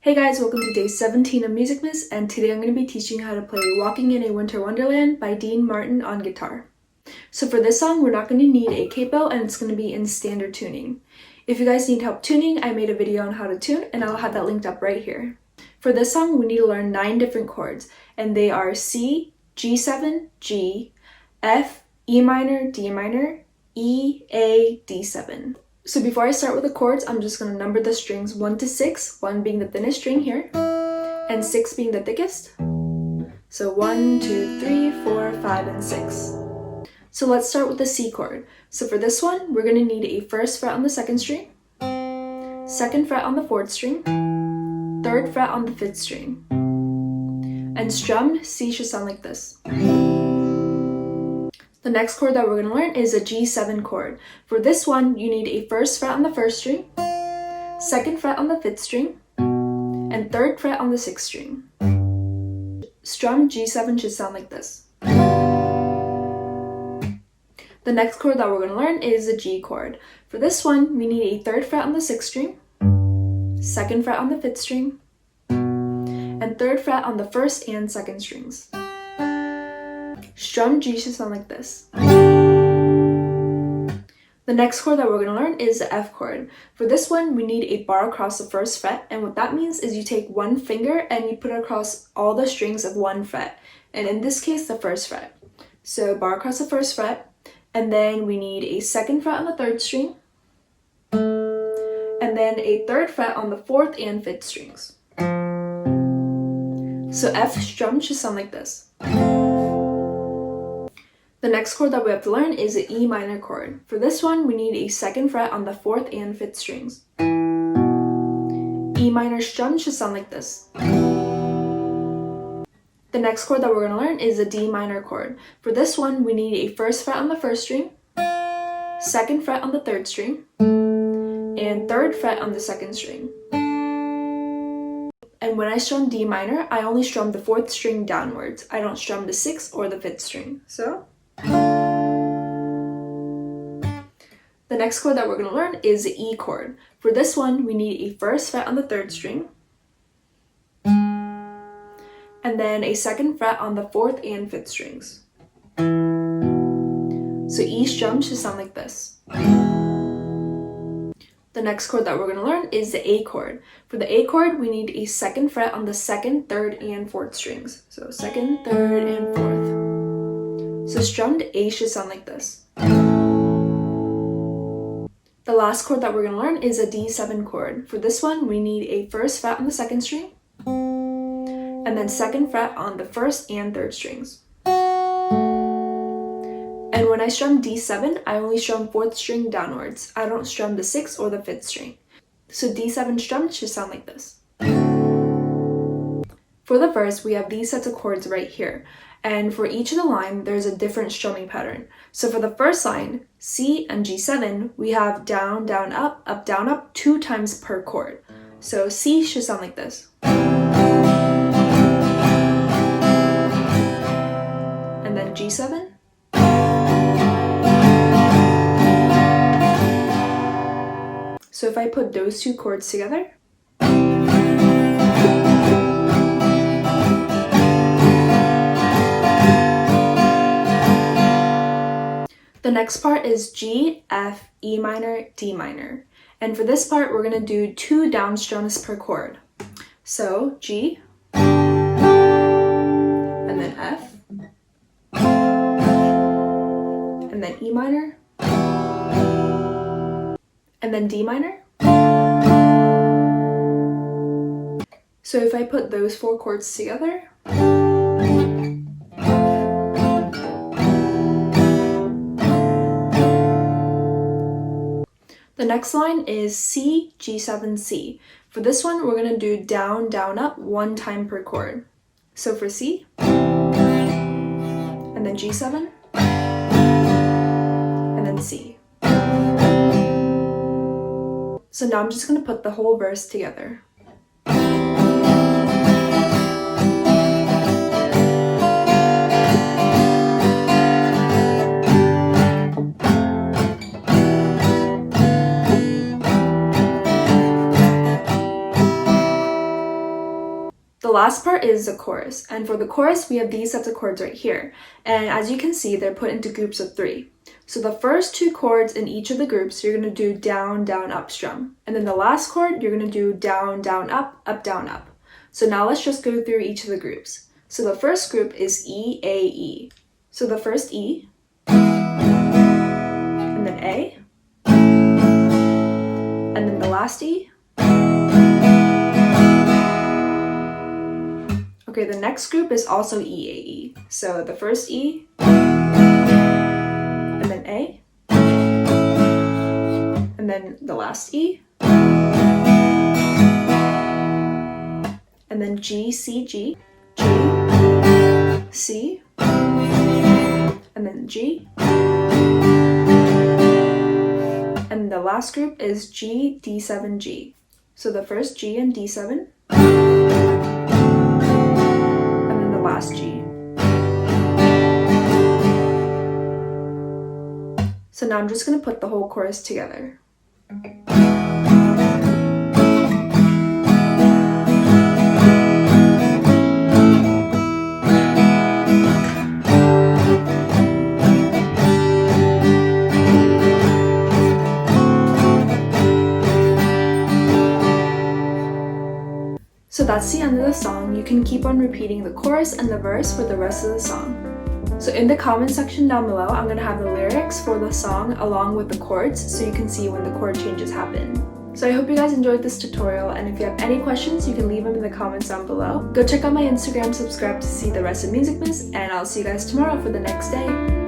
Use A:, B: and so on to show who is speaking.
A: Hey guys, welcome to day 17 of musicmas, and today I'm going to be teaching you how to play Walking in a Winter Wonderland by Dean Martin on guitar. So for this song, we're not going to need a capo, and it's going to be in standard tuning. If you guys need help tuning, I made a video on how to tune, and I'll have that linked up right here. For this song, we need to learn 9 different chords, and they are C, G7, G, F, E minor, D minor, E, A, D7. So before I start with the chords, I'm just going to number the strings 1 to 6, 1 being the thinnest string here, and 6 being the thickest. So 1, 2, 3, 4, 5, and 6. So let's start with the C chord. So for this one, we're going to need a 1st fret on the 2nd string, 2nd fret on the 4th string, 3rd fret on the 5th string. And strummed, C should sound like this. The next chord that we're going to learn is a G7 chord. For this one, you need a 1st fret on the 1st string, 2nd fret on the 5th string, and 3rd fret on the 6th string. Strummed G7 should sound like this. The next chord that we're going to learn is a G chord. For this one, we need a 3rd fret on the 6th string, 2nd fret on the 5th string, and 3rd fret on the 1st and 2nd strings. Strummed G should sound like this. The next chord that we're going to learn is the F chord. For this one, we need a bar across the 1st fret, and what that means is you take one finger and you put it across all the strings of one fret, and in this case, the 1st fret. So bar across the 1st fret, and then we need a 2nd fret on the 3rd string, and then a 3rd fret on the 4th and 5th strings. So F strummed should sound like this. The next chord that we have to learn is the E minor chord. For this one, we need a 2nd fret on the 4th and 5th strings. E minor strummed should sound like this. The next chord that we're going to learn is the D minor chord. For this one, we need a 1st fret on the 1st string, 2nd fret on the 3rd string, and 3rd fret on the 2nd string. And when I strum D minor, I only strum the 4th string downwards. I don't strum the 6th or the 5th string. So the next chord that we're going to learn is the E chord. For this one, we need a 1st fret on the 3rd string, and then a 2nd fret on the 4th and 5th strings. So E strum should sound like this. The next chord that we're going to learn is the A chord. For the A chord, we need a 2nd fret on the 2nd, 3rd, and 4th strings. So 2nd, 3rd, and 4th. So strummed A should sound like this. The last chord that we're going to learn is a D7 chord. For this one, we need a 1st fret on the 2nd string, and then 2nd fret on the 1st and 3rd strings. And when I strum D7, I only strum 4th string downwards. I don't strum the 6th or the 5th string. So D7 strummed should sound like this. For the verse, we have these sets of chords right here. And for each of the line, there's a different strumming pattern. So for the first line, C and G7, we have down, down, up, down, up 2 times per chord. So C should sound like this. And then G7. So if I put those 2 chords together, the next part is G, F, E minor, D minor. And for this part, we're going to do 2 down strums per chord. So G, and then F, and then E minor, and then D minor. So if I put those 4 chords together, the next line is C, G7, C. For this one, we're going to do down, down, up 1 time per chord. So for C, and then G7, and then C. So now I'm just going to put the whole verse together. The last part is the chorus, and for the chorus we have these sets of chords right here, and as you can see they're put into groups of 3. So the first 2 chords in each of the groups you're going to do down, down, up strum, and then the last chord you're going to do down, down, up, down, up. So now let's just go through each of the groups. So the first group is E, A, E. So the first E, and then A, and then the last E. Okay, the next group is also E, A, E. So the first E, and then A, and then the last E, and then G, C, G, G, C, and then G, and the last group is G, D7, G. So the first G and D7, and then the last G. So now I'm just going to put the whole chorus together. So that's the end of the song. You can keep on repeating the chorus and the verse for the rest of the song. So in the comment section down below, I'm going to have the lyrics for the song along with the chords so you can see when the chord changes happen. So I hope you guys enjoyed this tutorial, and if you have any questions, you can leave them in the comments down below. Go check out my Instagram, subscribe to see the rest of musicmas, and I'll see you guys tomorrow for the next day.